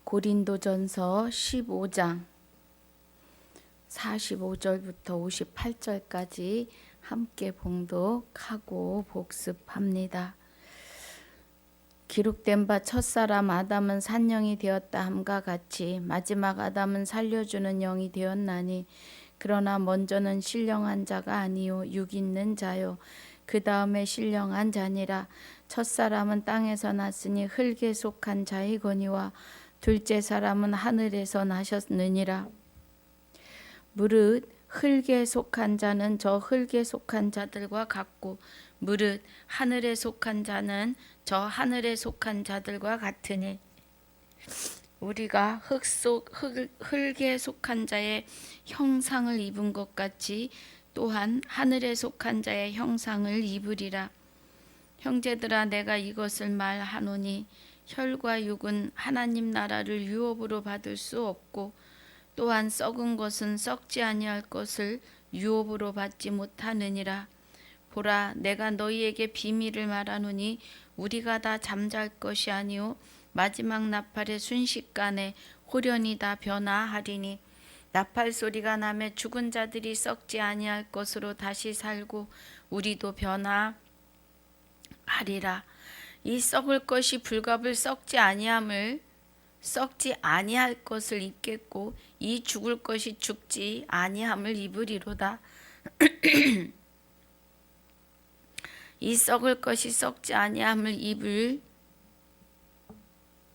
고린도전서 15장 45절부터 58절까지 함께 봉독하고 복습합니다. 기록된 바 첫사람 아담은 산영이 되었다 함과 같이 마지막 아담은 살려주는 영이 되었나니 그러나 먼저는 신령한 자가 아니요 육 있는 자요 그 다음에 신령한 자니라. 첫사람은 땅에서 났으니 흙에 속한 자이거니와 둘째 사람은 하늘에서 나셨느니라. 무릇 흙에 속한 자는 저 흙에 속한 자들과 같고 무릇 하늘에 속한 자는 저 하늘에 속한 자들과 같으니 우리가 흙에 속한 자의 형상을 입은 것 같이 또한 하늘에 속한 자의 형상을 입으리라. 형제들아 내가 이것을 말하노니 혈과 육은 하나님 나라를 유업으로 받을 수 없고 또한 썩은 것은 썩지 아니할 것을 유업으로 받지 못하느니라. 보라 내가 너희에게 비밀을 말하노니 우리가 다 잠잘 것이 아니요 마지막 나팔의 순식간에 홀연히 다 변화하리니 나팔 소리가 나매 죽은 자들이 썩지 아니할 것으로 다시 살고 우리도 변화하리라. 이 썩을 것이 불갑을 썩지 아니할 것을 입겠고 이 죽을 것이 죽지 아니함을 입으리로다. 이 썩을 것이 썩지 아니함을 입을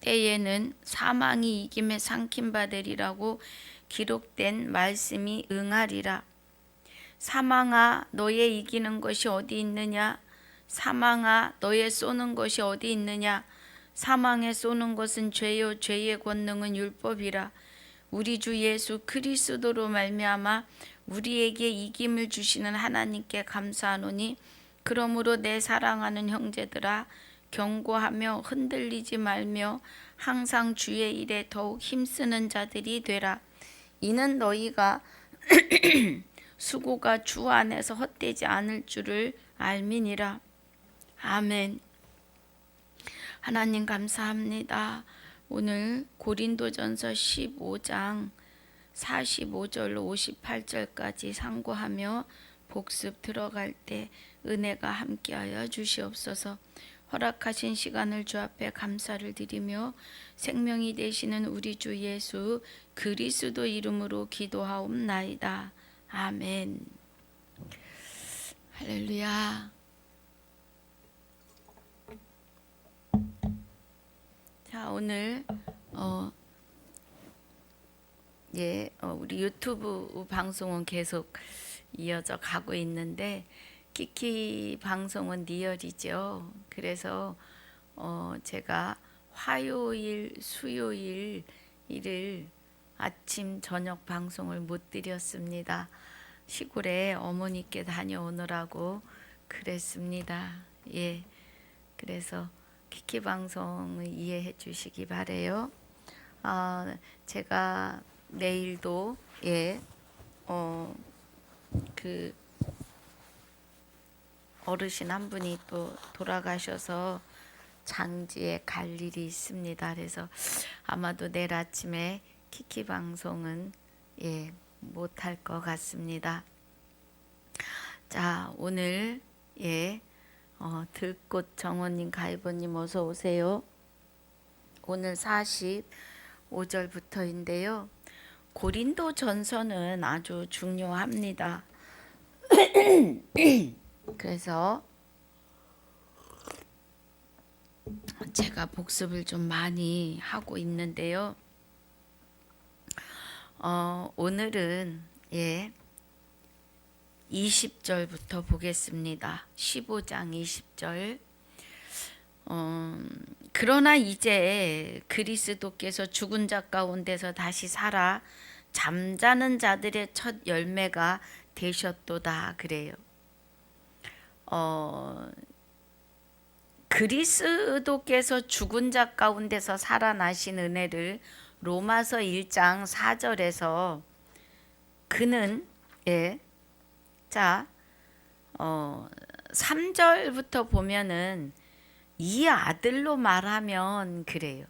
때에는 사망이 이김에 삼킨 바 되리라고 기록된 말씀이 응하리라. 사망아 너의 이기는 것이 어디 있느냐? 사망아 너의 쏘는 것이 어디 있느냐? 사망에 쏘는 것은 죄요 죄의 권능은 율법이라. 우리 주 예수 그리스도로 말미암아 우리에게 이김을 주시는 하나님께 감사하노니 그러므로 내 사랑하는 형제들아 경고하며 흔들리지 말며 항상 주의 일에 더욱 힘쓰는 자들이 되라. 이는 너희가 수고가 주 안에서 헛되지 않을 줄을 알미니라. 아멘. 하나님 감사합니다. 오늘 고린도전서 15장 45절로 58절까지 상고하며 복습 들어갈 때 은혜가 함께하여 주시옵소서. 허락하신 시간을 주 앞에 감사를 드리며 생명이 되시는 우리 주 예수 그리스도 이름으로 기도하옵나이다. 아멘. 할렐루야. 자, 오늘 우리 유튜브 방송은 계속 이어져 가고 있는데 키키 방송은 리얼이죠. 그래서 제가 화요일, 수요일, 일을 아침 저녁 방송을 못 드렸습니다. 시골에 어머니께 다녀오느라고 그랬습니다. 예, 그래서 키키 방송을 이해해 주시기 바래요. 제가 내일도 그 어르신 한 분이 또 돌아가셔서 장지에 갈 일이 있습니다. 그래서 아마도 내일 아침에 키키 방송은 못할 것 같습니다. 자, 오늘 들꽃 정원님 가이버님 어서 오세요. 오늘 45절부터인데요. 고린도 전서는 아주 중요합니다. 그래서 제가 복습을 좀 많이 하고 있는데요. 오늘은 20절부터 보겠습니다. 15장 20절. 그러나 이제 그리스도께서 죽은 자 가운데서 다시 살아 잠자는 자들의 첫 열매가 되셨도다 그래요. 그리스도께서 죽은 자 가운데서 살아나신 은혜를 로마서 1장 4절에서 그는 3절부터 보면은 이 아들로 말하면 그래요.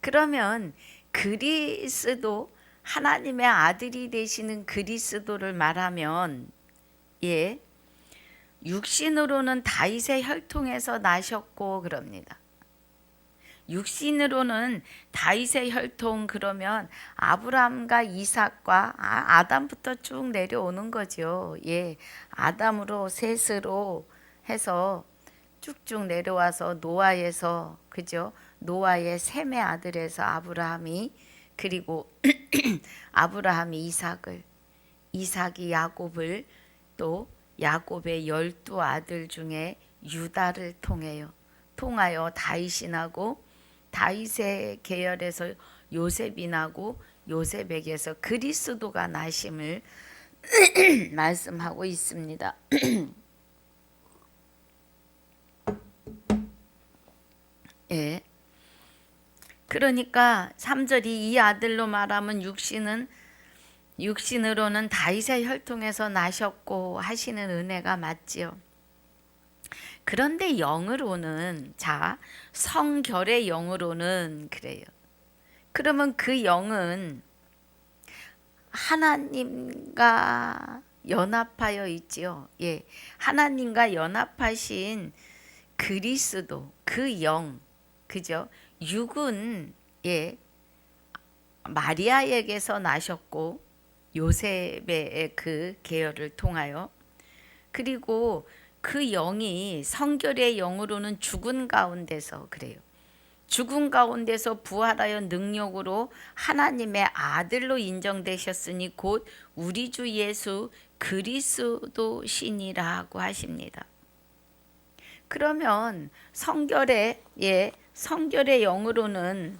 그러면 그리스도, 하나님의 아들이 되시는 그리스도를 말하면, 예, 육신으로는 다윗의 혈통에서 나셨고 그럽니다. 육신으로는 다윗의 혈통, 그러면 아브라함과 이삭과 아담부터 쭉 내려오는 거죠. 예, 아담으로 셋으로 해서 쭉쭉 내려와서 노아에서, 그죠? 노아의 셈의 아들에서 아브라함이, 그리고 아브라함이 이삭을, 이삭이 야곱을, 또 야곱의 12아들 중에 유다를 통하여 다윗이 나고, 다윗의 계열에서 요셉이 나고, 요셉에게서 그리스도가 나심을 말씀하고 있습니다. 예. 그러니까 3절이 이 아들로 말하면 육신으로는 다윗의 혈통에서 나셨고 하시는 은혜가 맞지요. 그런데 영으로는, 자, 성결의 영으로는 그래요. 그러면 그 영은 하나님과 연합하여 있지요. 예. 하나님과 연합하신 그리스도, 그 영, 그죠? 육은, 예, 마리아에게서 나셨고, 요셉의 그 계열을 통하여, 그리고 그 영이 성결의 영으로는 죽은 가운데서, 그래요. 죽은 가운데서 부활하여 능력으로 하나님의 아들로 인정되셨으니 곧 우리 주 예수 그리스도시니라고 하십니다. 그러면 성결의, 예, 성결의 영으로는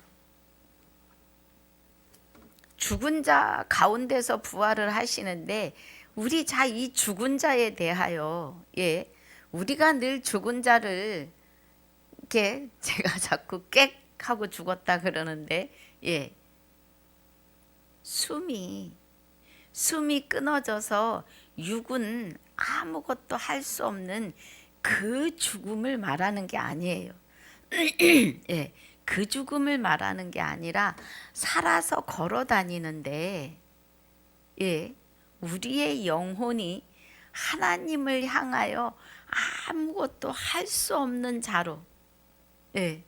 죽은 자 가운데서 부활을 하시는데, 우리 자 이 죽은 자에 대하여, 예, 우리가 늘 죽은 자를 이렇게, 제가 자꾸 꽥 하고 죽었다 그러는데, 예, 숨이 끊어져서 육은 아무것도 할 수 없는 그 죽음을 말하는 게 아니에요. 예, 그 죽음을 말하는 게 아니라 살아서 걸어 다니는데, 예, 우리의 영혼이 하나님을 향하여 아무것도 할 수 없는 자로, 예,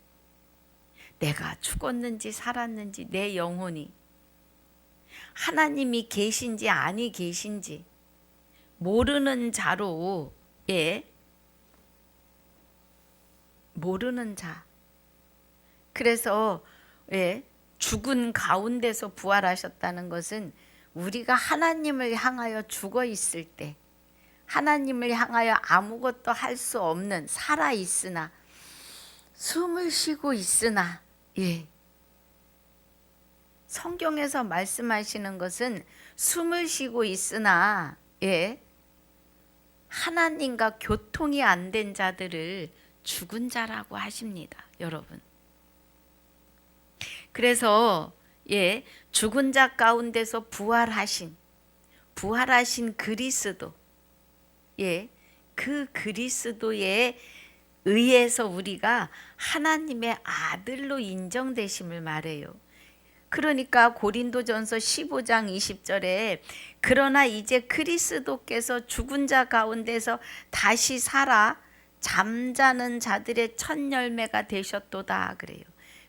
내가 죽었는지 살았는지 내 영혼이 하나님이 계신지 아니 계신지 모르는 자로, 예, 모르는 자. 그래서, 예, 죽은 가운데서 부활하셨다는 것은 우리가 하나님을 향하여 죽어 있을 때, 하나님을 향하여 아무것도 할 수 없는, 살아 있으나, 숨을 쉬고 있으나, 예, 성경에서 말씀하시는 것은 숨을 쉬고 있으나, 예, 하나님과 교통이 안 된 자들을 죽은 자라고 하십니다, 여러분. 그래서, 예, 죽은 자 가운데서 부활하신 그리스도, 예, 그 그리스도에 의해서 우리가 하나님의 아들로 인정되심을 말해요. 그러니까 고린도전서 15장 20절에 그러나 이제 그리스도께서 죽은 자 가운데서 다시 살아 잠자는 자들의 첫 열매가 되셨도다 그래요.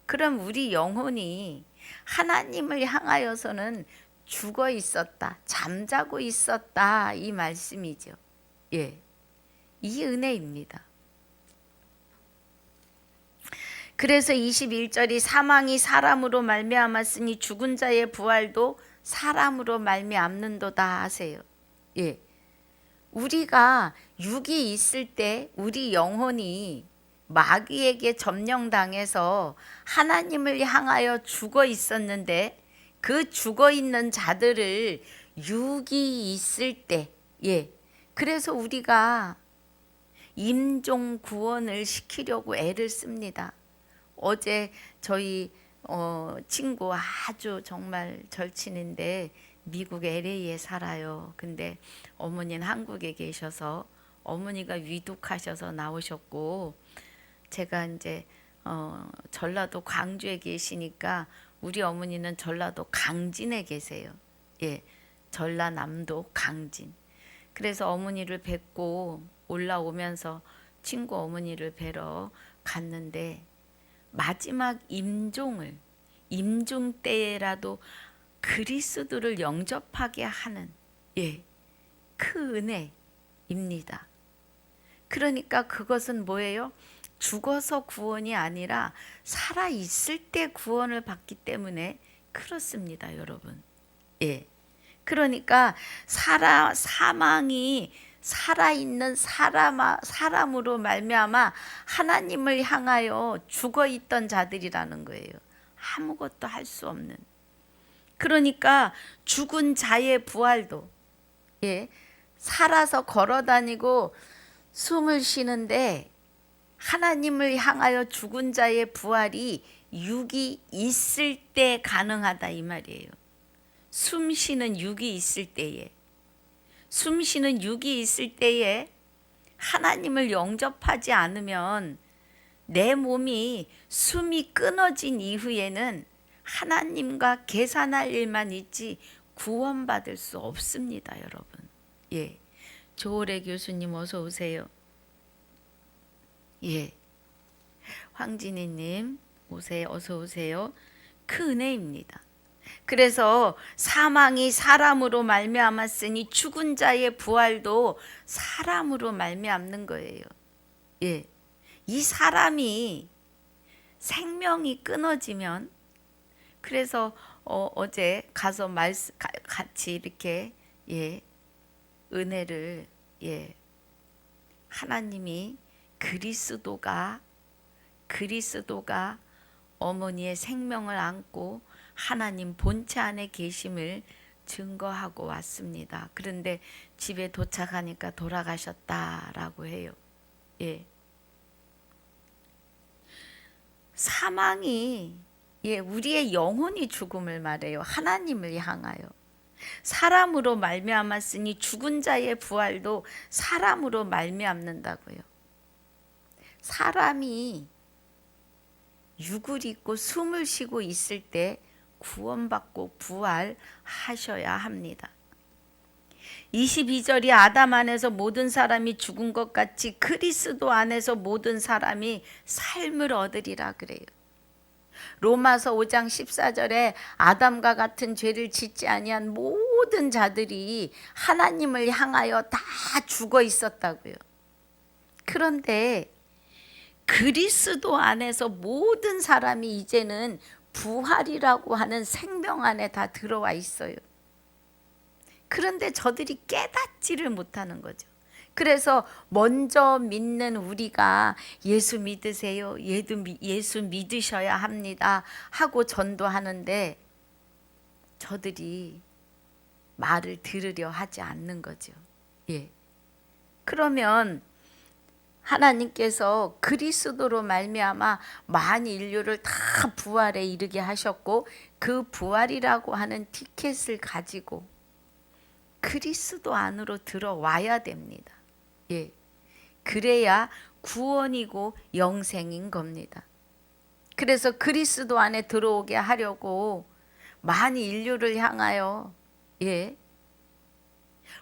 그럼 우리 영혼이 하나님을 향하여서는 죽어 있었다, 잠자고 있었다, 이 말씀이죠. 예, 이 은혜입니다. 그래서 21절이 사망이 사람으로 말미암았으니 죽은 자의 부활도 사람으로 말미암는도다 하세요. 예, 우리가 육이 있을 때 우리 영혼이 마귀에게 점령당해서 하나님을 향하여 죽어 있었는데, 그 죽어 있는 자들을 육이 있을 때, 예, 그래서 우리가 임종 구원을 시키려고 애를 씁니다. 어제 저희 친구, 아주 정말 절친인데 미국 LA에 살아요. 근데 어머니는 한국에 계셔서 어머니가 위독하셔서 나오셨고, 제가 이제 전라도 광주에 계시니까 우리 어머니는 전라도 강진에 계세요. 예, 전라남도 강진. 그래서 어머니를 뵙고 올라오면서 친구 어머니를 뵈러 갔는데 마지막 임종 때라도 그리스도를 영접하게 하는 그 은혜입니다. 그러니까 그것은 뭐예요? 죽어서 구원이 아니라 살아 있을 때 구원을 받기 때문에 그렇습니다, 여러분. 그러니까 사망이 살아있는 사람으로 말미암아 하나님을 향하여 죽어있던 자들이라는 거예요. 아무것도 할 수 없는. 그러니까 죽은 자의 부활도 살아서 걸어다니고 숨을 쉬는데 하나님을 향하여 죽은 자의 부활이 육이 있을 때 가능하다 이 말이에요. 숨 쉬는 육이 있을 때에 하나님을 영접하지 않으면 내 몸이 숨이 끊어진 이후에는 하나님과 계산할 일만 있지 구원받을 수 없습니다, 여러분. 조오래 교수님 어서 오세요. 황진희님 오세요. 어서 오세요. 그 은혜입니다. 그래서 사망이 사람으로 말미암았으니 죽은 자의 부활도 사람으로 말미암는 거예요. 이 사람이 생명이 끊어지면 그래서 어제 가서 같이 이렇게 은혜를 하나님이 그리스도가 어머니의 생명을 안고 하나님 본체 안에 계심을 증거하고 왔습니다. 그런데 집에 도착하니까 돌아가셨다라고 해요. 사망이 우리의 영혼이 죽음을 말해요. 하나님을 향하여. 사람으로 말미암았으니 죽은 자의 부활도 사람으로 말미암는다고요. 사람이 육을 입고 숨을 쉬고 있을 때 구원받고 부활하셔야 합니다. 22절이 아담 안에서 모든 사람이 죽은 것 같이 그리스도 안에서 모든 사람이 삶을 얻으리라 그래요. 로마서 5장 14절에 아담과 같은 죄를 짓지 아니한 모든 자들이 하나님을 향하여 다 죽어 있었다고요. 그런데 그리스도 안에서 모든 사람이 이제는 부활이라고 하는 생명 안에 다 들어와 있어요. 그런데 저들이 깨닫지를 못하는 거죠. 그래서 먼저 믿는 우리가 예수 믿으세요. 예수 믿으셔야 합니다. 하고 전도하는데 저들이 말을 들으려 하지 않는 거죠. 그러면 하나님께서 그리스도로 말미암아 만 인류를 다 부활에 이르게 하셨고 그 부활이라고 하는 티켓을 가지고 그리스도 안으로 들어와야 됩니다. 그래야 구원이고 영생인 겁니다. 그래서 그리스도 안에 들어오게 하려고 만 인류를 향하여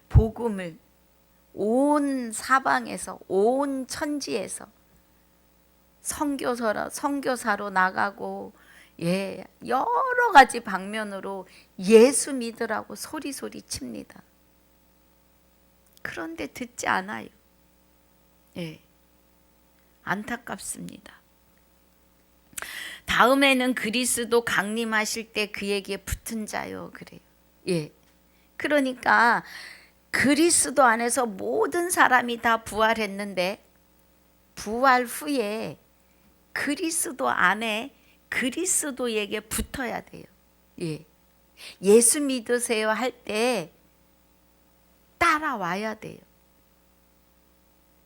복음을 온 사방에서 온 천지에서 선교사로 나가고 여러 가지 방면으로 예수 믿으라고 소리소리 칩니다. 그런데 듣지 않아요. 안타깝습니다. 다음에는 그리스도 강림하실 때 그에게 붙은 자요 그래요. 그러니까 그리스도 안에서 모든 사람이 다 부활했는데 부활 후에 그리스도 안에 그리스도에게 붙어야 돼요. 예수 믿으세요 할 때 따라와야 돼요.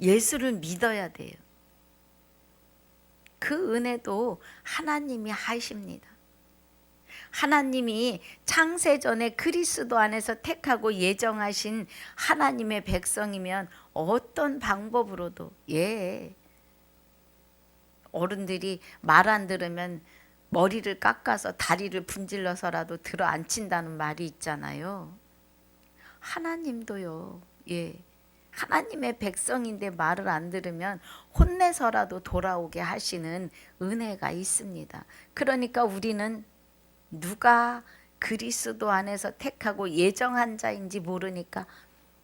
예수를 믿어야 돼요. 그 은혜도 하나님이 하십니다. 하나님이 창세전에 그리스도 안에서 택하고 예정하신 하나님의 백성이면 어떤 방법으로도 어른들이 말 안 들으면 머리를 깎아서 다리를 분질러서라도 들어 앉힌다는 말이 있잖아요. 하나님도요. 예. 하나님의 백성인데 말을 안 들으면 혼내서라도 돌아오게 하시는 은혜가 있습니다. 그러니까 우리는 누가 그리스도 안에서 택하고 예정한 자인지 모르니까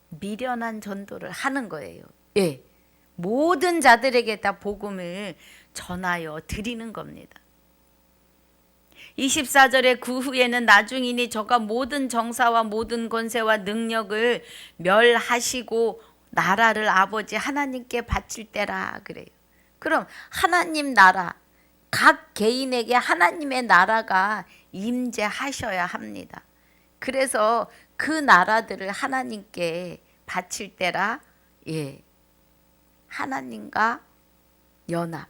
미련한 전도를 하는 거예요. 예. 모든 자들에게 다 복음을 전하여 드리는 겁니다. 24절에 그 후에는 나중이니 저가 모든 정사와 모든 권세와 능력을 멸하시고 나라를 아버지 하나님께 바칠 때라 그래요. 그럼 하나님 나라, 각 개인에게 하나님의 나라가 임재하셔야 합니다. 그래서 그 나라들을 하나님께 바칠 때라, 예, 하나님과 연합,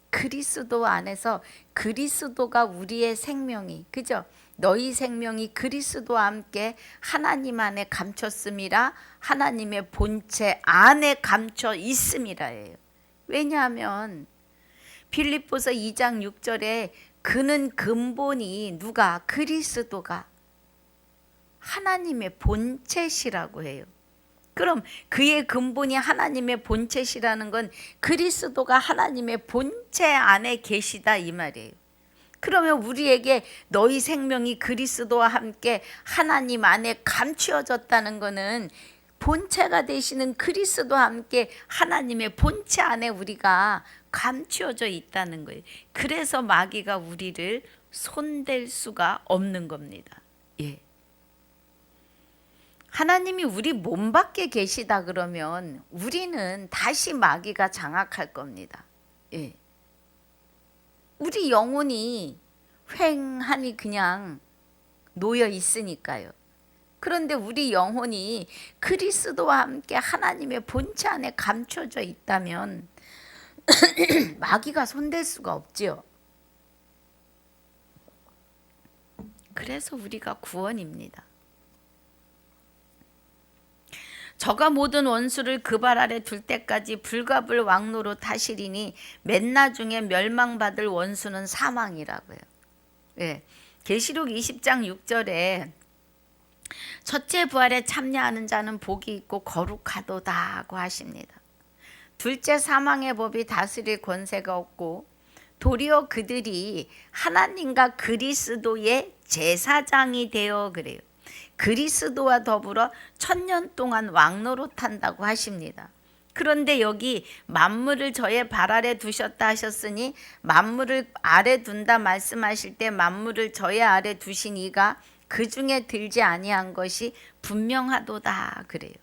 그리스도 안에서 그리스도가 우리의 생명이, 그죠? 너희 생명이 그리스도와 함께 하나님 안에 감췄음이라, 하나님의 본체 안에 감춰 있음이라예요. 왜냐하면 빌립보서 2장 6절에 그는 근본이 누가? 그리스도가 하나님의 본체시라고 해요. 그럼 그의 근본이 하나님의 본체시라는 건 그리스도가 하나님의 본체 안에 계시다 이 말이에요. 그러면 우리에게 너희 생명이 그리스도와 함께 하나님 안에 감추어졌다는 것은 본체가 되시는 그리스도와 함께 하나님의 본체 안에 우리가 감추어져 있다는 거예요. 그래서 마귀가 우리를 손댈 수가 없는 겁니다. 예. 하나님이 우리 몸 밖에 계시다 그러면 우리는 다시 마귀가 장악할 겁니다. 예. 우리 영혼이 휑하니 그냥 놓여 있으니까요. 그런데 우리 영혼이 그리스도와 함께 하나님의 본체 안에 감춰져 있다면 마귀가 손댈 수가 없지요. 그래서 우리가 구원입니다. 저가 모든 원수를 그 발 아래 둘 때까지 불갑을 왕노로 타시리니 맨 나중에 멸망받을 원수는 사망이라고요. 예. 계시록 20장 6절에 첫째 부활에 참여하는 자는 복이 있고 거룩하도다고 하십니다. 둘째 사망의 법이 다스릴 권세가 없고 도리어 그들이 하나님과 그리스도의 제사장이 되어 그래요. 그리스도와 더불어 1000년 동안 왕노릇한다고 하십니다. 그런데 여기 만물을 저의 발 아래 두셨다 하셨으니 만물을 아래 둔다 말씀하실 때 만물을 저의 아래 두신 이가 그 중에 들지 아니한 것이 분명하도다 그래요.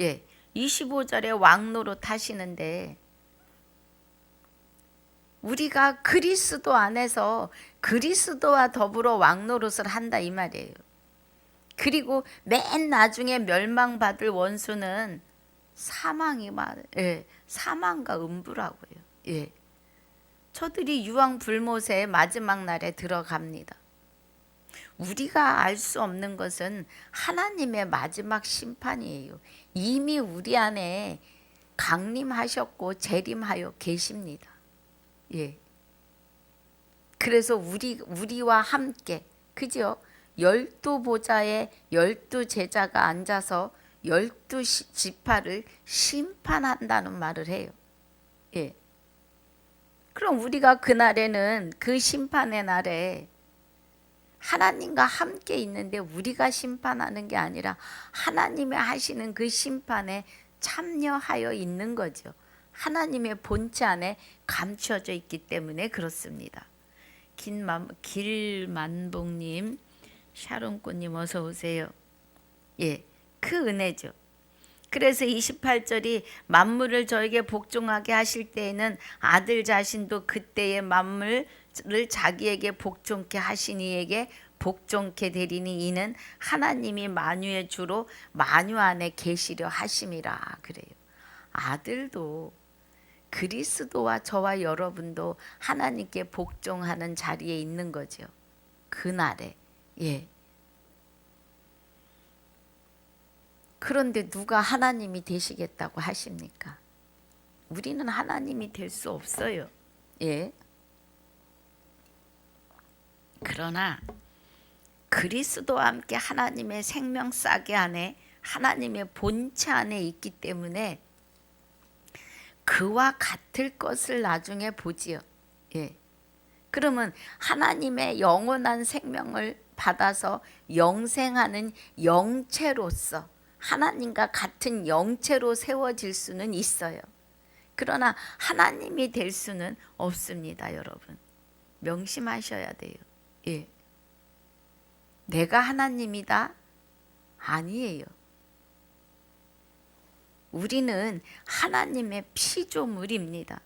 예, 25절에 왕노릇 하시는데 우리가 그리스도 안에서 그리스도와 더불어 왕노릇을 한다 이 말이에요. 그리고 맨 나중에 멸망받을 원수는 사망과 음부라고요. 예. 저들이 유황 불못의 마지막 날에 들어갑니다. 우리가 알 수 없는 것은 하나님의 마지막 심판이에요. 이미 우리 안에 강림하셨고 재림하여 계십니다. 예. 그래서 우리와 함께, 그죠? 12보좌에 12제자가 앉아서 12지파를 심판한다는 말을 해요. 예. 그럼 우리가 그날에는 그 심판의 날에 하나님과 함께 있는데 우리가 심판하는 게 아니라 하나님이 하시는 그 심판에 참여하여 있는 거죠. 하나님의 본체 안에 감춰져 있기 때문에 그렇습니다. 길만복님, 샤론꽃님 어서 오세요. 예, 그 은혜죠. 그래서 28절이 만물을 저에게 복종하게 하실 때에는 아들 자신도 그때의 만물을 자기에게 복종케 하신 이에게 복종케 되리니 이는 하나님이 만유의 주로 만유 안에 계시려 하심이라 그래요. 아들도 그리스도와 저와 여러분도 하나님께 복종하는 자리에 있는 거죠. 그날에. 예. 그런데 누가 하나님이 되시겠다고 하십니까? 우리는 하나님이 될 수 없어요. 예. 그러나 그리스도와 함께 하나님의 생명싸개 안에 하나님의 본체 안에 있기 때문에 그와 같을 것을 나중에 보지요. 예. 그러면 하나님의 영원한 생명을 받아서 영생하는 영체로서 하나님과 같은 영체로 세워질 수는 있어요. 그러나 하나님이 될 수는 없습니다, 여러분. 명심하셔야 돼요. 예. 내가 하나님이다? 아니에요. 우리는 하나님의 피조물입니다.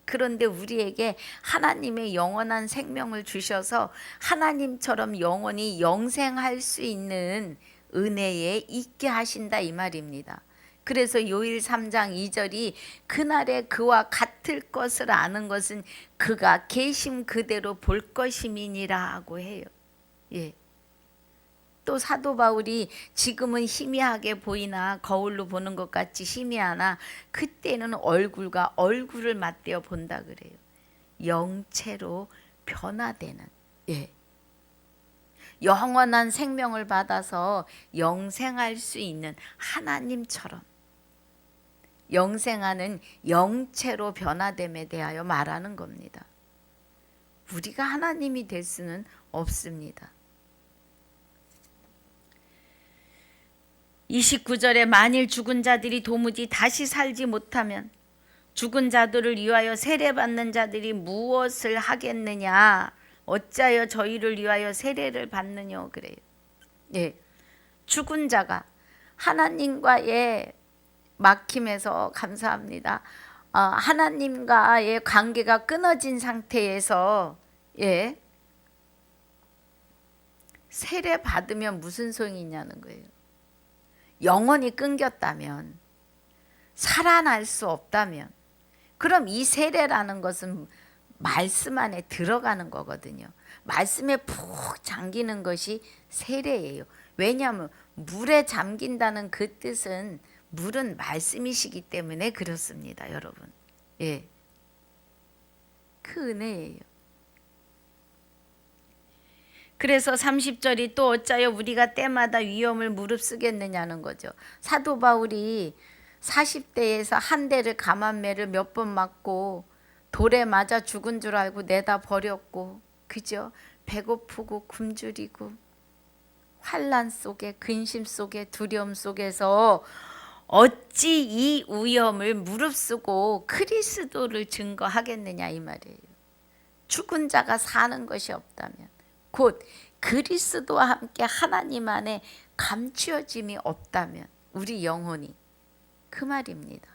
그런데 우리에게 하나님의 영원한 생명을 주셔서 하나님처럼 영원히 영생할 수 있는 은혜에 있게 하신다 이 말입니다. 그래서 요일 3장 2절이 그날에 그와 같을 것을 아는 것은 그가 계심 그대로 볼 것임이니라고 해요. 예. 또 사도 바울이 지금은 희미하게 보이나 거울로 보는 것 같이 희미하나 그때는 얼굴과 얼굴을 맞대어 본다 그래요. 영체로 변화되는, 예. 영원한 생명을 받아서 영생할 수 있는 하나님처럼 영생하는 영체로 변화됨에 대하여 말하는 겁니다. 우리가 하나님이 될 수는 없습니다. 29절에 만일 죽은 자들이 도무지 다시 살지 못하면 죽은 자들을 위하여 세례받는 자들이 무엇을 하겠느냐? 어찌하여 저희를 위하여 세례를 받느냐 그래요. 예. 죽은 자가 하나님과의 막힘에서 감사합니다. 하나님과의 관계가 끊어진 상태에서 예. 세례 받으면 무슨 소용이 있냐는 거예요. 영원히 끊겼다면 살아날 수 없다면 그럼 이 세례라는 것은 말씀 안에 들어가는 거거든요. 말씀에 푹 잠기는 것이 세례예요. 왜냐하면 물에 잠긴다는 그 뜻은 물은 말씀이시기 때문에 그렇습니다, 여러분. 예, 그 은혜예요. 그래서 30절이 또 어찌하여 우리가 때마다 위험을 무릅쓰겠느냐는 거죠. 사도 바울이 40대에서 한 대를 감한매를 몇 번 맞고 돌에 맞아 죽은 줄 알고 내다 버렸고, 그죠? 배고프고 굶주리고 환난 속에 근심 속에 두려움 속에서 어찌 이 위험을 무릅쓰고 그리스도를 증거하겠느냐 이 말이에요. 죽은 자가 사는 것이 없다면 곧 그리스도와 함께 하나님 안에 감추어짐이 없다면 우리 영혼이 그 말입니다.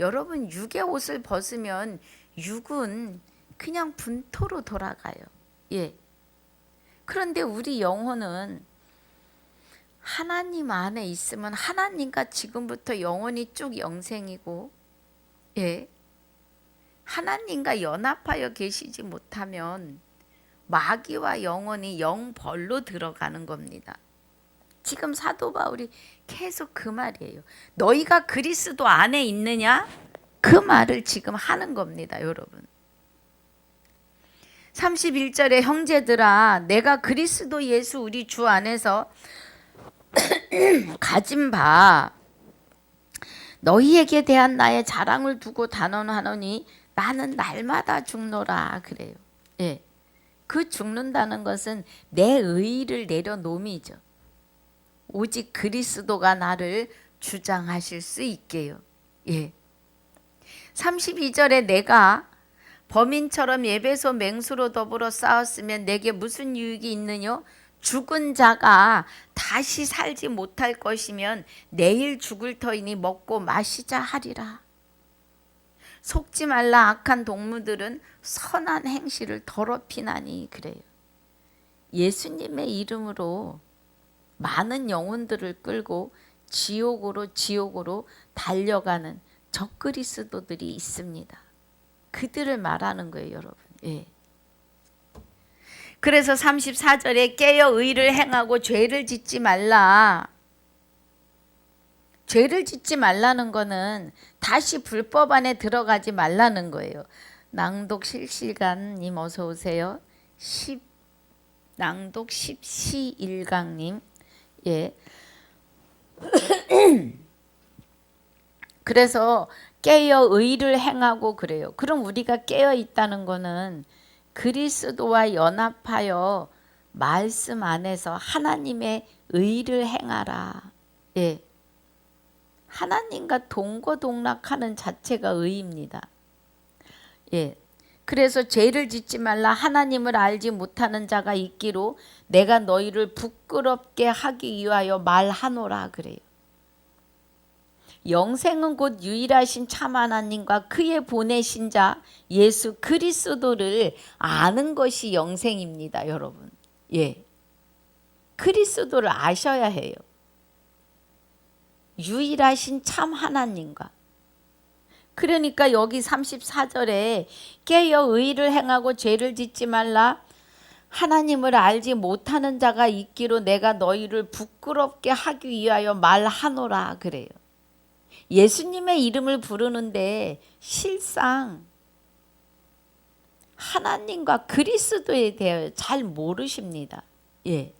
여러분 육의 옷을 벗으면 육은 그냥 분토로 돌아가요. 예. 그런데 우리 영혼은 하나님 안에 있으면 하나님과 지금부터 영원히 쭉 영생이고, 예. 하나님과 연합하여 계시지 못하면 마귀와 영혼이 영벌로 들어가는 겁니다. 지금 사도 바울이 계속 그 말이에요. 너희가 그리스도 안에 있느냐? 그 말을 지금 하는 겁니다, 여러분. 31절에 형제들아 내가 그리스도 예수 우리 주 안에서 가진 바 너희에게 대한 나의 자랑을 두고 단언하노니 나는 날마다 죽노라 그래요. 예. 그 죽는다는 것은 내 의의를 내려놓음이죠. 오직 그리스도가 나를 주장하실 수 있게요. 예. 32절에 내가 범인처럼 예배소 맹수로 더불어 싸웠으면 내게 무슨 유익이 있느뇨? 죽은 자가 다시 살지 못할 것이면 내일 죽을 터이니 먹고 마시자 하리라. 속지 말라. 악한 동무들은 선한 행실을 더럽히나니 그래요. 예수님의 이름으로 많은 영혼들을 끌고 지옥으로 달려가는 적그리스도들이 있습니다. 그들을 말하는 거예요, 여러분. 예. 그래서 34절에 깨어 의를 행하고 죄를 짓지 말라. 죄를 짓지 말라는 거는 다시 불법 안에 들어가지 말라는 거예요. 낭독 실시간님 어서 오세요. 낭독 10시 1강님. 예. 그래서 깨어 의를 행하고 그래요. 그럼 우리가 깨어 있다는 거는 그리스도와 연합하여 말씀 안에서 하나님의 의를 행하라. 예. 하나님과 동거동락하는 자체가 의입니다. 예. 그래서 죄를 짓지 말라. 하나님을 알지 못하는 자가 있기로 내가 너희를 부끄럽게 하기 위하여 말하노라 그래요. 영생은 곧 유일하신 참 하나님과 그의 보내신 자 예수 그리스도를 아는 것이 영생입니다, 여러분. 예. 그리스도를 아셔야 해요. 유일하신 참 하나님과. 그러니까 여기 34절에 깨어 의를 행하고 죄를 짓지 말라. 하나님을 알지 못하는 자가 있기로 내가 너희를 부끄럽게 하기 위하여 말하노라 그래요. 예수님의 이름을 부르는데 실상 하나님과 그리스도에 대해 잘 모르십니다. 예.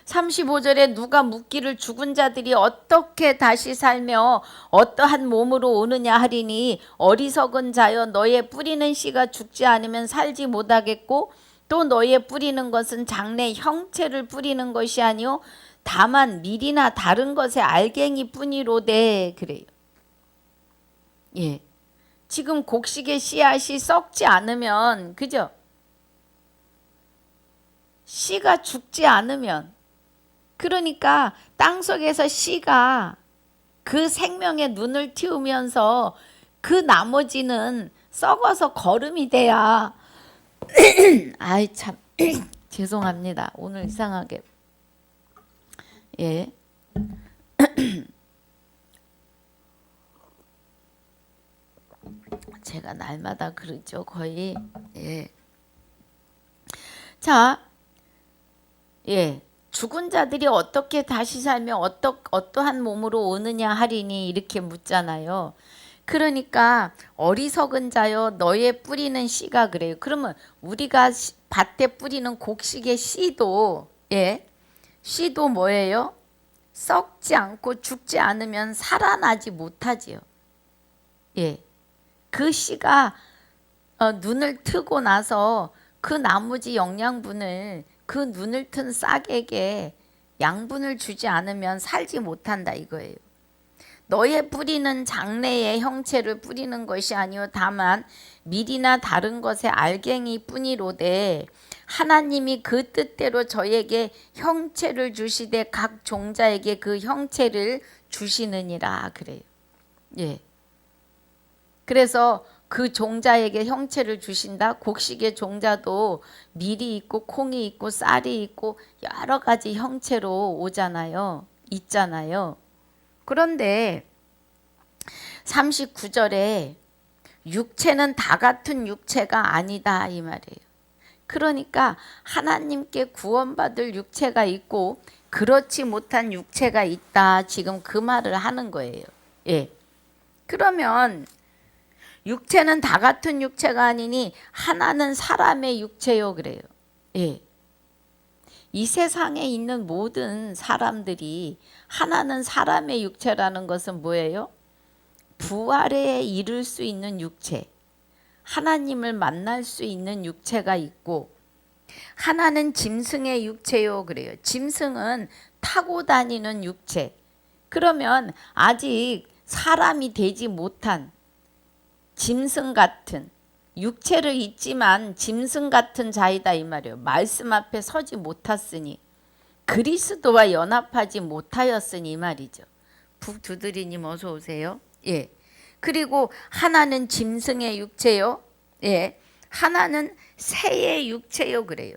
35절에 누가 묻기를 죽은 자들이 어떻게 다시 살며 어떠한 몸으로 오느냐 하리니 어리석은 자여 너의 뿌리는 씨가 죽지 않으면 살지 못하겠고 또 너의 뿌리는 것은 장래 형체를 뿌리는 것이 아니요 다만 밀이나 다른 것의 알갱이 뿐이로되 그래요. 예. 지금 곡식의 씨앗이 썩지 않으면 그죠? 씨가 죽지 않으면 그러니까 땅속에서 씨가 그 생명의 눈을 틔우면서 그 나머지는 썩어서 거름이 돼야 아이 참 죄송합니다. 오늘 이상하게 예. 제가 날마다 그러죠 거의. 예. 자, 예. 죽은 자들이 어떻게 다시 살며 어떠한 몸으로 오느냐 하리니 이렇게 묻잖아요. 그러니까 어리석은 자여 너의 뿌리는 씨가 그래요. 그러면 우리가 밭에 뿌리는 곡식의 씨도 예, 씨도 뭐예요? 썩지 않고 죽지 않으면 살아나지 못하지요. 예, 그 씨가 눈을 트고 나서 그 나머지 영양분을 그 눈을 튼 싹에게 양분을 주지 않으면 살지 못한다 이거예요. 너의 뿌리는 장래의 형체를 뿌리는 것이 아니요 다만 밀이나 다른 것의 알갱이 뿐이로되 하나님이 그 뜻대로 저에게 형체를 주시되 각 종자에게 그 형체를 주시느니라 그래요. 예. 그래서 그 종자에게 형체를 주신다. 곡식의 종자도 밀이 있고 콩이 있고 쌀이 있고 여러 가지 형체로 오잖아요. 있잖아요. 그런데 39절에 육체는 다 같은 육체가 아니다 이 말이에요. 그러니까 하나님께 구원받을 육체가 있고 그렇지 못한 육체가 있다. 지금 그 말을 하는 거예요. 예. 그러면 육체는 다 같은 육체가 아니니 하나는 사람의 육체요 그래요. 예. 이 세상에 있는 모든 사람들이 하나는 사람의 육체라는 것은 뭐예요? 부활에 이를 수 있는 육체, 하나님을 만날 수 있는 육체가 있고 하나는 짐승의 육체요 그래요. 짐승은 타고 다니는 육체. 그러면 아직 사람이 되지 못한 짐승 같은 육체를 잊지만 짐승 같은 자이다 이 말이에요. 말씀 앞에 서지 못했으니 그리스도와 연합하지 못하였으니 이 말이죠. 북두드리님 어서 오세요. 예. 그리고 하나는 짐승의 육체요. 예. 하나는 새의 육체요 그래요.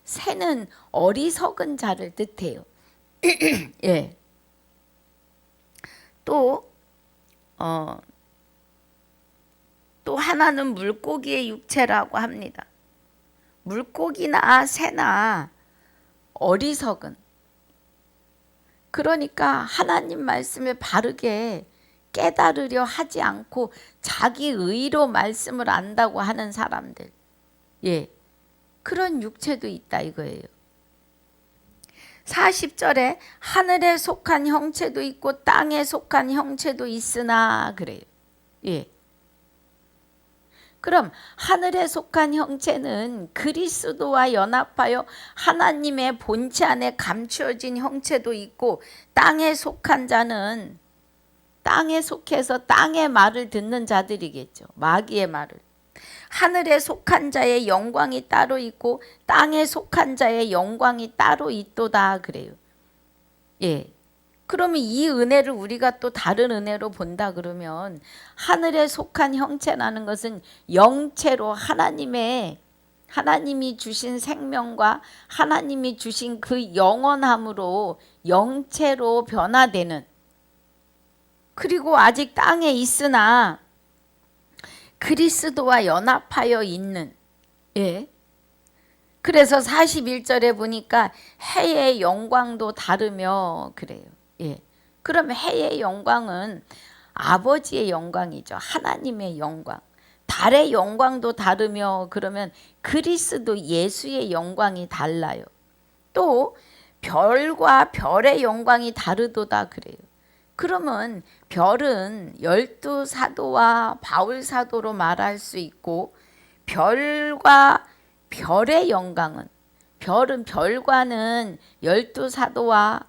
새는 어리석은 자를 뜻해요. 예. 또 하나는 물고기의 육체라고 합니다. 물고기나 새나 어리석은 그러니까 하나님 말씀에 바르게 깨달으려 하지 않고 자기 의로 말씀을 안다고 하는 사람들, 예, 그런 육체도 있다 이거예요. 40절에 하늘에 속한 형체도 있고 땅에 속한 형체도 있으나 그래요. 예. 그럼 하늘에 속한 형체는 그리스도와 연합하여 하나님의 본체 안에 감추어진 형체도 있고, 땅에 속한 자는 땅에 속해서 땅의 말을 듣는 자들이겠죠. 마귀의 말을. 하늘에 속한 자의 영광이 따로 있고 땅에 속한 자의 영광이 따로 있도다 그래요. 예. 그러면 이 은혜를 우리가 또 다른 은혜로 본다 그러면, 하늘에 속한 형체라는 것은 영체로 하나님이 주신 생명과 하나님이 주신 그 영원함으로 영체로 변화되는, 그리고 아직 땅에 있으나 그리스도와 연합하여 있는, 예. 그래서 41절에 보니까 해의 영광도 다르며 그래요. 예. 그럼 해의 영광은 아버지의 영광이죠. 하나님의 영광. 달의 영광도 다르며 그러면 그리스도 예수의 영광이 달라요. 또 별과 별의 영광이 다르도다 그래요. 그러면 별은 12사도와 바울 사도로 말할 수 있고, 별과 별의 영광은, 별은 별과는 12사도와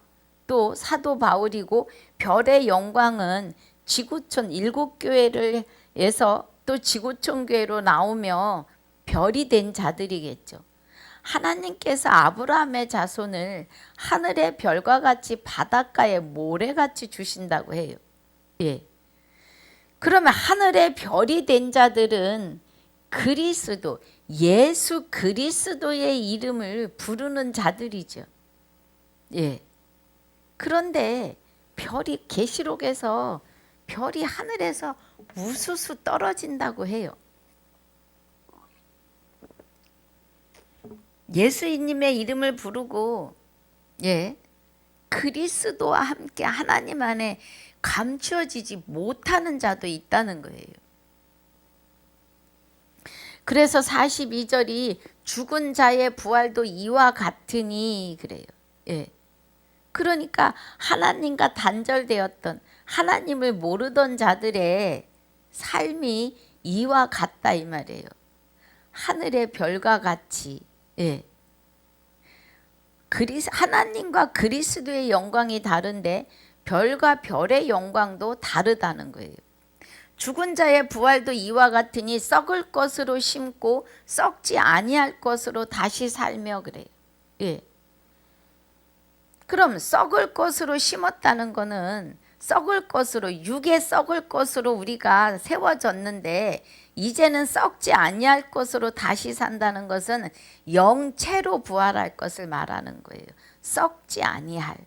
또 사도 바울이고, 별의 영광은 지구촌 7교회를 해서 또 지구촌 교회로 나오며 별이 된 자들이겠죠. 하나님께서 아브라함의 자손을 하늘의 별과 같이 바닷가의 모래같이 주신다고 해요. 예. 그러면 하늘의 별이 된 자들은 그리스도, 예수 그리스도의 이름을 부르는 자들이죠. 예. 그런데 별이, 계시록에서 별이 하늘에서 우수수 떨어진다고 해요. 예수님의 이름을 부르고, 예, 그리스도와 함께 하나님 안에 감추어지지 못하는 자도 있다는 거예요. 그래서 42절이 죽은 자의 부활도 이와 같으니 그래요. 예. 그러니까 하나님과 단절되었던, 하나님을 모르던 자들의 삶이 이와 같다 이 말이에요. 하늘의 별과 같이. 예. 하나님과 그리스도의 영광이 다른데 별과 별의 영광도 다르다는 거예요. 죽은 자의 부활도 이와 같으니 썩을 것으로 심고 썩지 아니할 것으로 다시 살며 그래요. 예. 그럼 썩을 것으로 심었다는 거는 썩을 것으로, 육에 썩을 것으로 우리가 세워졌는데 이제는 썩지 아니할 것으로 다시 산다는 것은 영체로 부활할 것을 말하는 거예요. 썩지 아니할.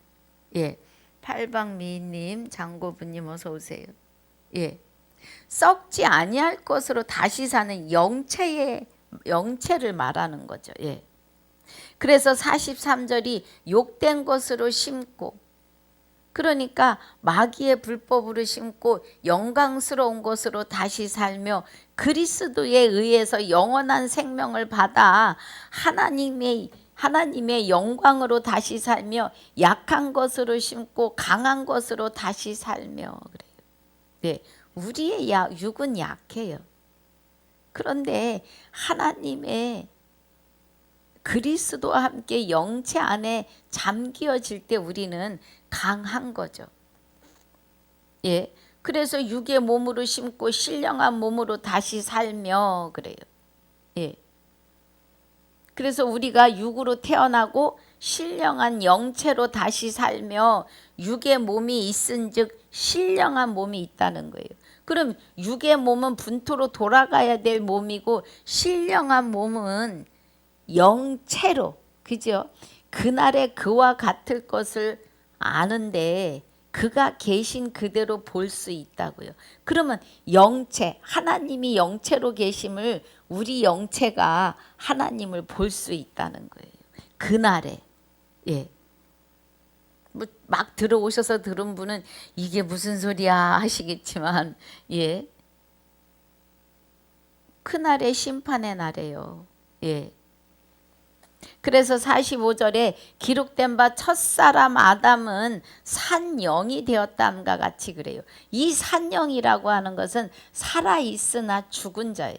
예. 팔방미님, 장고부님 어서 오세요. 예. 썩지 아니할 것으로 다시 사는 영체를 말하는 거죠. 예. 그래서 43절이 욕된 것으로 심고, 그러니까 마귀의 불법으로 심고 영광스러운 것으로 다시 살며 그리스도에 의해서 영원한 생명을 받아 하나님의 영광으로 다시 살며 약한 것으로 심고 강한 것으로 다시 살며 그래요. 네, 우리의 육은 약해요. 그런데 하나님의 그리스도와 함께 영체 안에 잠기어질 때 우리는 강한 거죠. 예. 그래서 육의 몸으로 심고 신령한 몸으로 다시 살며 그래요. 예. 그래서 우리가 육으로 태어나고 신령한 영체로 다시 살며 육의 몸이 있은즉 신령한 몸이 있다는 거예요. 그럼 육의 몸은 분토로 돌아가야 될 몸이고 신령한 몸은 영체로, 그죠? 그날에 그와 같을 것을 아는데 그가 계신 그대로 볼 수 있다고요. 그러면 영체, 하나님이 영체로 계심을 우리 영체가 하나님을 볼 수 있다는 거예요. 그날에. 예. 뭐 막 들어오셔서 들은 분은 이게 무슨 소리야 하시겠지만, 예, 그날의 심판의 날이에요. 예. 그래서 45절에 기록된 바 첫사람 아담은 산영이 되었다함과 같이 그래요. 이 산영이라고 하는 것은 살아있으나 죽은 자예요.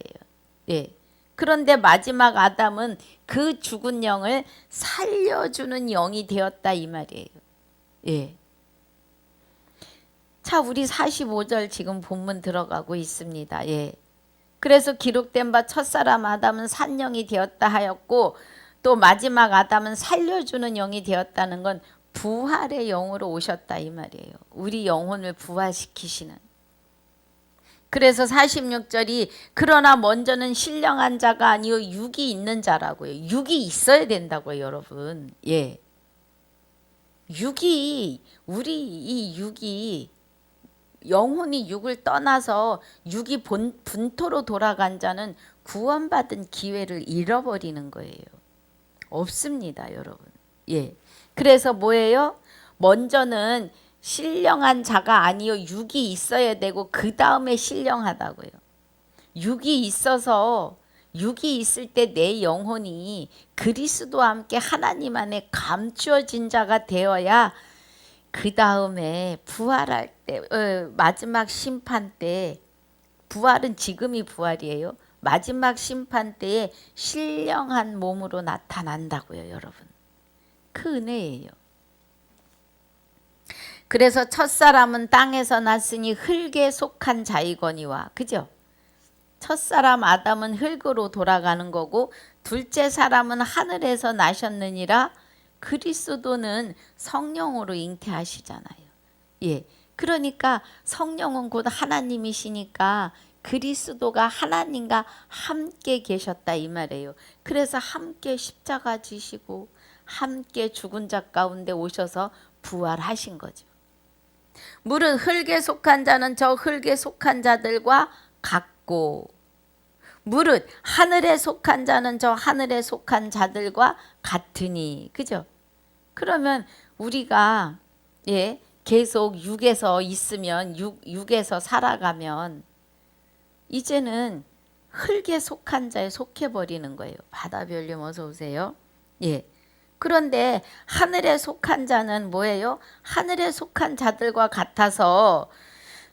예. 그런데 마지막 아담은 그 죽은 영을 살려주는 영이 되었다 이 말이에요. 예. 자, 우리 45절 지금 본문 들어가고 있습니다. 예. 그래서 기록된 바 첫사람 아담은 산영이 되었다 하였고, 또 마지막 아담은 살려주는 영이 되었다는 건 부활의 영으로 오셨다 이 말이에요. 우리 영혼을 부활시키시는. 그래서 46절이 그러나 먼저는 신령한 자가 아니요 육이 있는 자라고요. 육이 있어야 된다고요, 여러분. 예. 육이, 우리 이 육이, 영혼이 육을 떠나서 육이 분토로 돌아간 자는 구원받은 기회를 잃어버리는 거예요. 없습니다, 여러분. 예. 그래서 뭐예요? 먼저는 신령한 자가 아니요 육이 있어야 되고 그 다음에 신령하다고요. 육이 있어서 육이 있을 때 내 영혼이 그리스도와 함께 하나님 안에 감추어진 자가 되어야 그 다음에 부활할 때, 마지막 심판 때, 부활은 지금이 부활이에요. 마지막 심판 때에 신령한 몸으로 나타난다고요, 여러분. 그 은혜예요. 그래서 첫사람은 땅에서 났으니 흙에 속한 자이거니와, 그죠? 첫사람 아담은 흙으로 돌아가는 거고 둘째 사람은 하늘에서 나셨느니라. 그리스도는 성령으로 잉태하시잖아요. 예. 그러니까 성령은 곧 하나님이시니까 그리스도가 하나님과 함께 계셨다 이 말이에요. 그래서 함께 십자가 지시고 함께 죽은 자 가운데 오셔서 부활하신 거죠. 무릇 흙에 속한 자는 저 흙에 속한 자들과 같고, 무릇 하늘에 속한 자는 저 하늘에 속한 자들과 같으니, 그죠? 그러면 우리가 예 계속 육에서 있으면 육에서 살아가면 이제는 흙에 속한 자에 속해 버리는 거예요. 바다별님 어서 오세요. 예. 그런데 하늘에 속한 자는 뭐예요? 하늘에 속한 자들과 같아서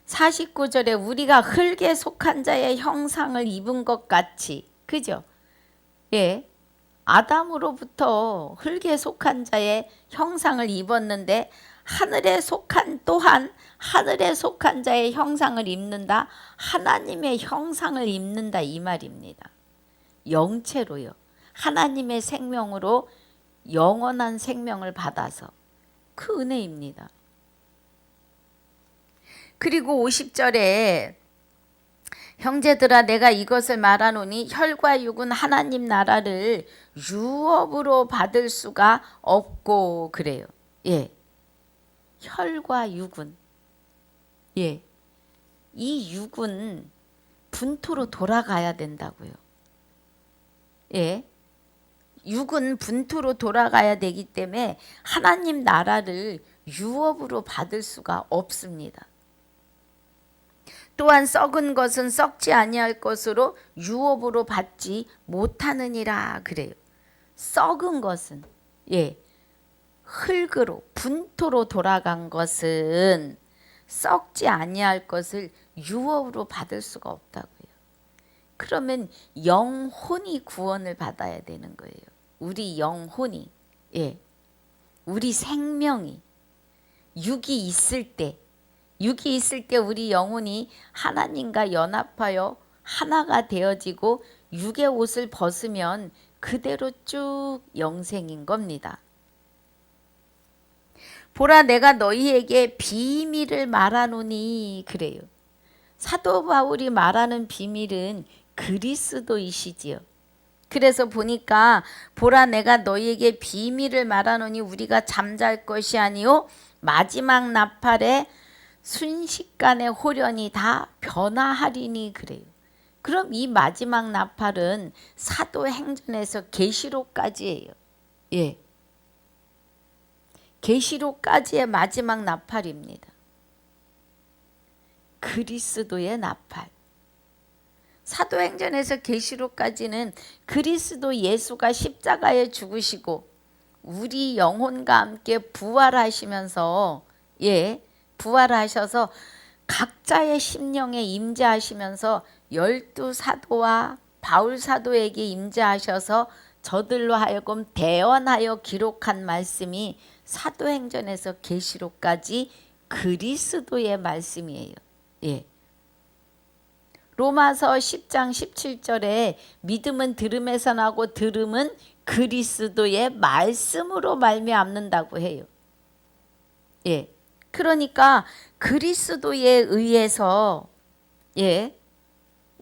49절에 우리가 흙에 속한 자의 형상을 입은 것 같이, 그죠? 예. 아담으로부터 흙에 속한 자의 형상을 입었는데 하늘에 속한 또한 하늘에 속한 자의 형상을 입는다. 하나님의 형상을 입는다 이 말입니다. 영체로요. 하나님의 생명으로 영원한 생명을 받아서 그 은혜입니다. 그리고 50절에 형제들아 내가 이것을 말하노니 혈과 육은 하나님 나라를 유업으로 받을 수가 없고 그래요. 예. 혈과 육은 예. 이 육은 분토로 돌아가야 된다고요. 예. 육은 분토로 돌아가야 되기 때문에 하나님 나라를 유업으로 받을 수가 없습니다. 또한 썩은 것은 썩지 아니할 것으로 유업으로 받지 못하느니라 그래요. 썩은 것은 예. 흙으로 분토로 돌아간 것은 썩지 아니할 것을 유업으로 받을 수가 없다고요. 그러면 영혼이 구원을 받아야 되는 거예요. 우리 영혼이 예. 우리 생명이 육이 있을 때 우리 영혼이 하나님과 연합하여 하나가 되어지고 육의 옷을 벗으면 그대로 쭉 영생인 겁니다. 보라 내가 너희에게 비밀을 말하노니 그래요. 사도 바울이 말하는 비밀은 그리스도이시지요. 그래서 보니까 보라 내가 너희에게 비밀을 말하노니 우리가 잠잘 것이 아니요 마지막 나팔에 순식간에 홀연히 다 변화하리니 그래요. 그럼 이 마지막 나팔은 사도행전에서 계시록까지예요. 예. 계시록까지의 마지막 나팔입니다. 그리스도의 나팔. 사도행전에서 계시록까지는 그리스도 예수가 십자가에 죽으시고 우리 영혼과 함께 부활하시면서 부활하셔서 각자의 심령에 임재하시면서 12사도와 바울 사도에게 임재하셔서 저들로 하여금 대언하여 기록한 말씀이 사도행전에서 계시록까지 그리스도의 말씀이에요. 로마서 10장 17절에 믿음은 들음에서 나고 들음은 그리스도의 말씀으로 말미암는다고 해요. 그러니까 그리스도에 의해서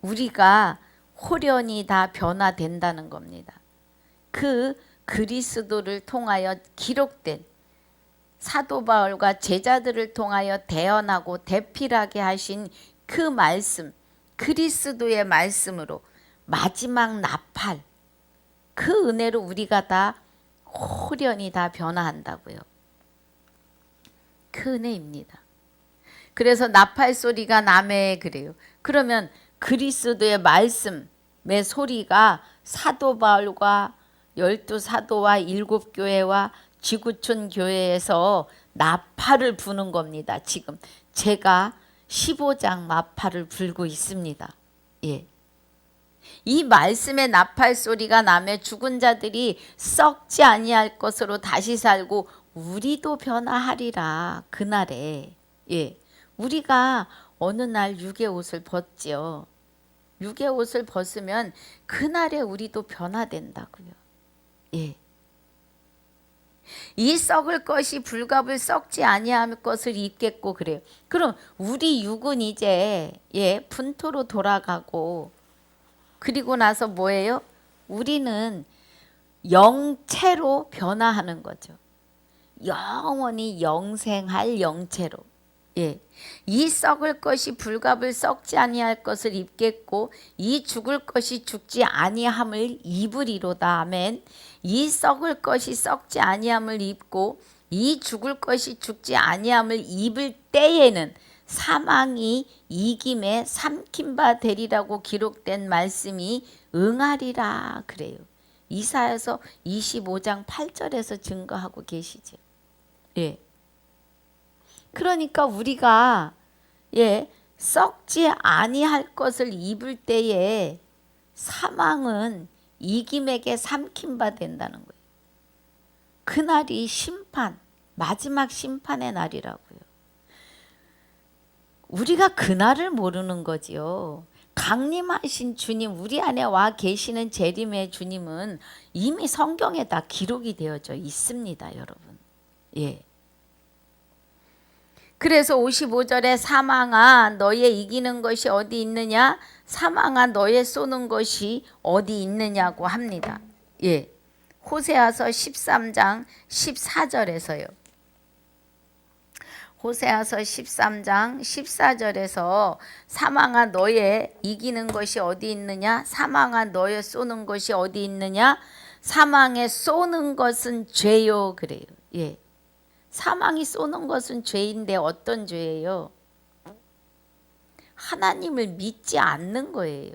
우리가 홀연히 다 변화된다는 겁니다. 그 그리스도를 통하여 기록된 사도 바울과 제자들을 통하여 대언하고 대필하게 하신 그 말씀, 그리스도의 말씀으로 마지막 나팔, 그 은혜로 우리가 다 홀연히 다 변화한다고요. 그 은혜입니다. 그래서 나팔 소리가 나매 그래요. 그러면 그리스도의 말씀의 소리가 사도 바울과 12사도와 7교회와 지구촌 교회에서 나팔을 부는 겁니다. 지금 제가 15장 나팔을 불고 있습니다. 이 말씀의 나팔 소리가 나매 죽은 자들이 썩지 아니할 것으로 다시 살고 우리도 변화하리라. 그날에 우리가 어느 날 육의 옷을 벗지요. 육의 옷을 벗으면 그날에 우리도 변화된다고요. 이 썩을 것이 불갑을 썩지 아니할 것을 입겠고 그래요. 그럼 우리 육은 이제 분토로 돌아가고 그리고 나서 뭐예요? 우리는 영체로 변화하는 거죠. 영원히 영생할 영체로. 이 썩을 것이 불갑을 썩지 아니할 것을 입겠고 이 죽을 것이 죽지 아니함을 입으리로다. 아멘. 이 썩을 것이 썩지 아니함을 입고 이 죽을 것이 죽지 아니함을 입을 때에는 사망이 이김에 삼킨 바 되리라고 기록된 말씀이 응하리라 그래요. 이사야서 25장 8절에서 증거하고 계시죠. 그러니까 우리가 썩지 아니할 것을 입을 때에 사망은 이김에게 삼킨 바 된다는 거예요. 그날이 심판, 마지막 심판의 날이라고요. 우리가 그날을 모르는 거지요. 강림하신 주님, 우리 안에 와 계시는 재림의 주님은 이미 성경에 다 기록이 되어져 있습니다, 여러분. 그래서 55절에 사망아 너의 이기는 것이 어디 있느냐? 사망아 너의 쏘는 것이 어디 있느냐고 합니다. 호세아서 13장 14절에서요. 호세아서 13장 14절에서 사망아 너의 이기는 것이 어디 있느냐? 사망아 너의 쏘는 것이 어디 있느냐? 사망에 쏘는 것은 죄요 그래요. 사망이 쏘는 것은 죄인데 어떤 죄예요? 하나님을 믿지 않는 거예요.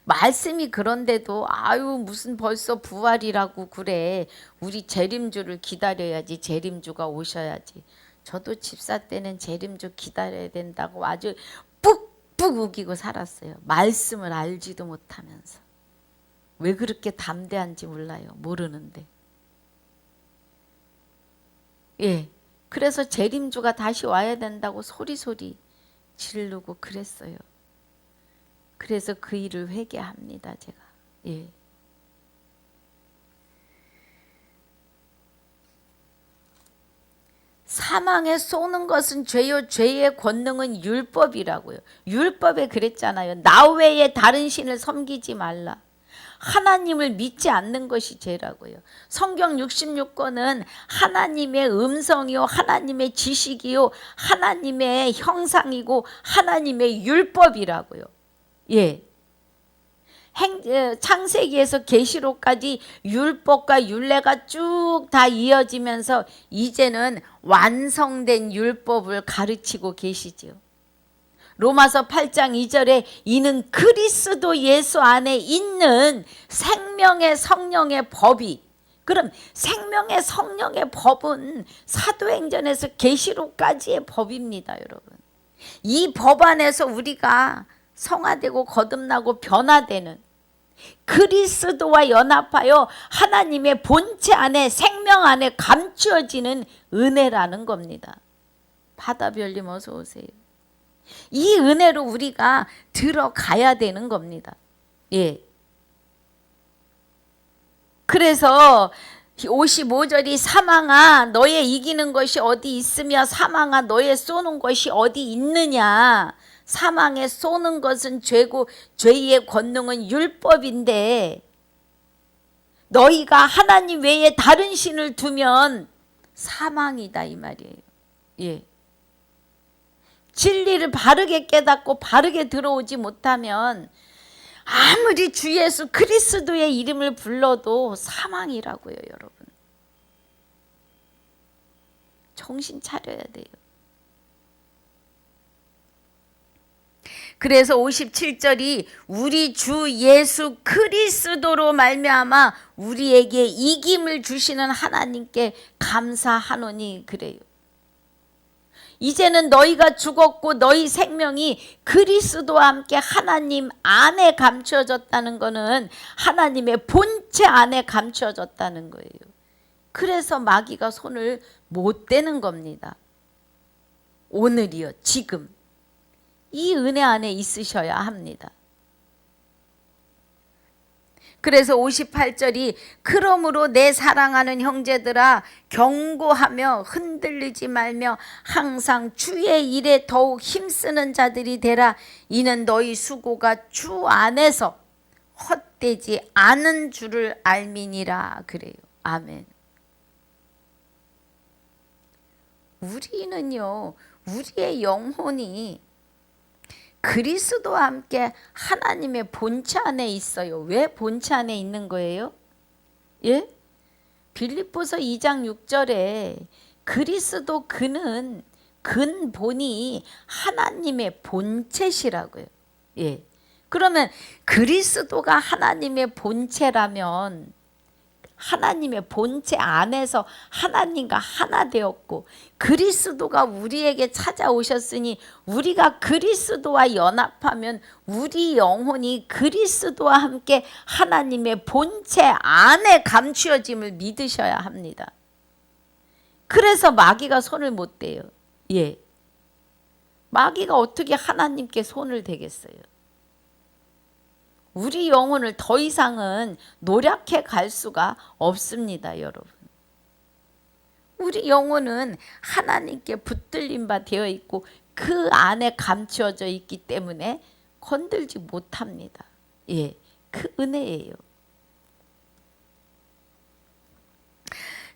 말씀이 그런데도 아유 무슨 벌써 부활이라고 그래. 우리 재림주를 기다려야지. 재림주가 오셔야지. 저도 집사 때는 재림주 기다려야 된다고 아주 뿍뿍 우기고 살았어요. 말씀을 알지도 못하면서. 왜 그렇게 담대한지 몰라요. 모르는데. 그래서 재림주가 다시 와야 된다고 소리소리 지르고 그랬어요. 그래서 그 일을 회개합니다, 제가. 사망에 쏘는 것은 죄요, 죄의 권능은 율법이라고요. 율법에 그랬잖아요. 나 외에 다른 신을 섬기지 말라. 하나님을 믿지 않는 것이 죄라고요. 성경 66권은 하나님의 음성이요, 하나님의 지식이요, 하나님의 형상이고 하나님의 율법이라고요. 창세기에서 계시록까지 율법과 율례가 쭉 다 이어지면서 이제는 완성된 율법을 가르치고 계시지요. 로마서 8장 2절에 이는 그리스도 예수 안에 있는 생명의 성령의 법이, 그럼 생명의 성령의 법은 사도행전에서 계시록까지의 법입니다, 여러분. 이 법 안에서 우리가 성화되고 거듭나고 변화되는, 그리스도와 연합하여 하나님의 본체 안에, 생명 안에 감추어지는 은혜라는 겁니다. 바다별님 어서 오세요. 이 은혜로 우리가 들어가야 되는 겁니다. 예. 그래서 55절이 사망아 너의 이기는 것이 어디 있으며 사망아 너의 쏘는 것이 어디 있느냐. 사망에 쏘는 것은 죄고 죄의 권능은 율법인데 너희가 하나님 외에 다른 신을 두면 사망이다 이 말이에요. 예. 진리를 바르게 깨닫고 바르게 들어오지 못하면 아무리 주 예수 그리스도의 이름을 불러도 사망이라고요, 여러분. 정신 차려야 돼요. 그래서 57절이 우리 주 예수 그리스도로 말미암아 우리에게 이김을 주시는 하나님께 감사하노니 그래요. 이제는 너희가 죽었고 너희 생명이 그리스도와 함께 하나님 안에 감추어졌다는 것은 하나님의 본체 안에 감추어졌다는 거예요. 그래서 마귀가 손을 못 대는 겁니다. 오늘이요, 지금. 이 은혜 안에 있으셔야 합니다. 그래서 58절이 그러므로 내 사랑하는 형제들아 경고하며 흔들리지 말며 항상 주의 일에 더욱 힘쓰는 자들이 되라. 이는 너희 수고가 주 안에서 헛되지 않은 줄을 알미니라 그래요. 아멘. 우리는요, 우리의 영혼이 그리스도와 함께 하나님의 본체 안에 있어요. 왜 본체 안에 있는 거예요? 예? 빌립보서 2장 6절에 그리스도 그는 근본이 하나님의 본체시라고요. 예. 그러면 그리스도가 하나님의 본체라면 하나님의 본체 안에서 하나님과 하나 되었고 그리스도가 우리에게 찾아오셨으니 우리가 그리스도와 연합하면 우리 영혼이 그리스도와 함께 하나님의 본체 안에 감추어짐을 믿으셔야 합니다. 그래서 마귀가 손을 못 대요. 예. 마귀가 어떻게 하나님께 손을 대겠어요? 우리 영혼을 더 이상은 노력해 갈 수가 없습니다, 여러분. 우리 영혼은 하나님께 붙들림 바 되어 있고 그 안에 감추어져 있기 때문에 건들지 못합니다. 예, 그 은혜예요.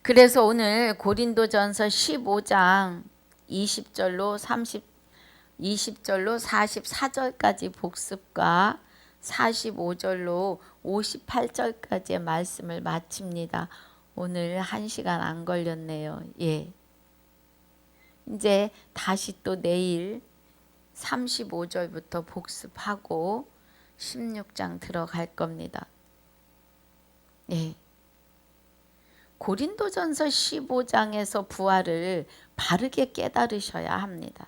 그래서 오늘 고린도전서 15장 20절로 44절까지 복습과 45절로 58절까지의 말씀을 마칩니다. 오늘 1시간 안 걸렸네요. 예. 이제 다시 또 내일 35절부터 복습하고 16장 들어갈 겁니다. 예. 고린도전서 15장에서 부활을 바르게 깨달으셔야 합니다.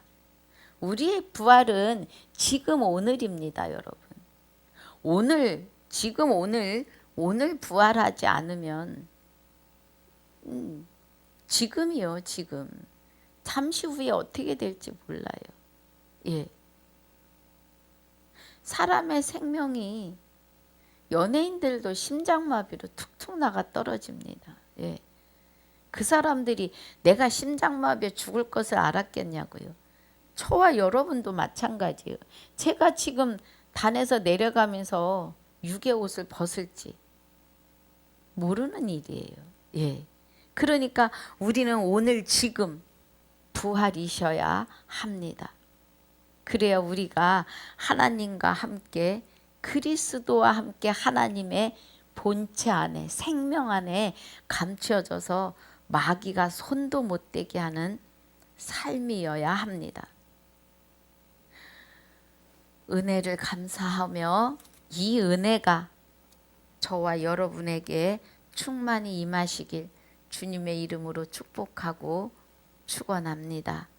우리의 부활은 지금 오늘입니다, 여러분. 지금 오늘 부활하지 않으면 지금이요, 지금. 잠시 후에 어떻게 될지 몰라요. 예. 사람의 생명이 연예인들도 심장마비로 툭툭 나가 떨어집니다. 예. 그 사람들이 내가 심장마비에 죽을 것을 알았겠냐고요. 저와 여러분도 마찬가지예요. 제가 지금 단에서 내려가면서 육의 옷을 벗을지 모르는 일이에요. 예. 그러니까 우리는 오늘 지금 부활이셔야 합니다. 그래야 우리가 하나님과 함께 그리스도와 함께 하나님의 본체 안에 생명 안에 감추어져서 마귀가 손도 못 대게 하는 삶이어야 합니다. 은혜를 감사하며 이 은혜가 저와 여러분에게 충만히 임하시길 주님의 이름으로 축복하고 축원합니다.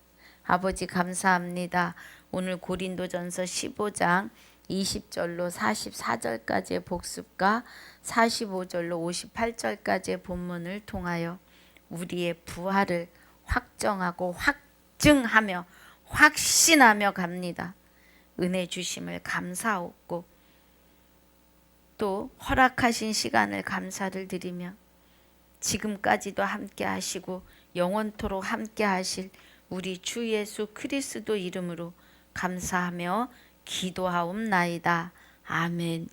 아버지 감사합니다. 오늘 고린도전서 15장 20절로 44절까지의 복습과 45절로 58절까지의 본문을 통하여 우리의 부활을 확정하고 확증하며 확신하며 갑니다. 은혜 주심을 감사하고 또 허락하신 시간을 감사를 드리며 지금까지도 함께 하시고 영원토록 함께 하실 우리 주 예수 그리스도 이름으로 감사하며 기도하옵나이다. 아멘.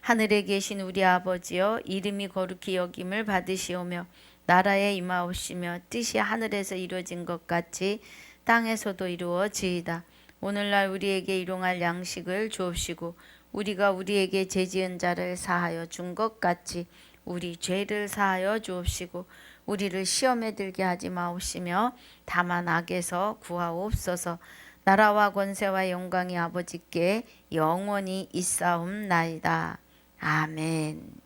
하늘에 계신 우리 아버지여, 이름이 거룩히 여김을 받으시오며 나라에 임하옵시며 뜻이 하늘에서 이루어진 것 같이 땅에서도 이루어지이다. 오늘날 우리에게 일용할 양식을 주옵시고 우리가 우리에게 죄지은 자를 사하여 준 것 같이 우리 죄를 사하여 주옵시고 우리를 시험에 들게 하지 마옵시며 다만 악에서 구하옵소서. 나라와 권세와 영광이 아버지께 영원히 있사옵나이다. 아멘.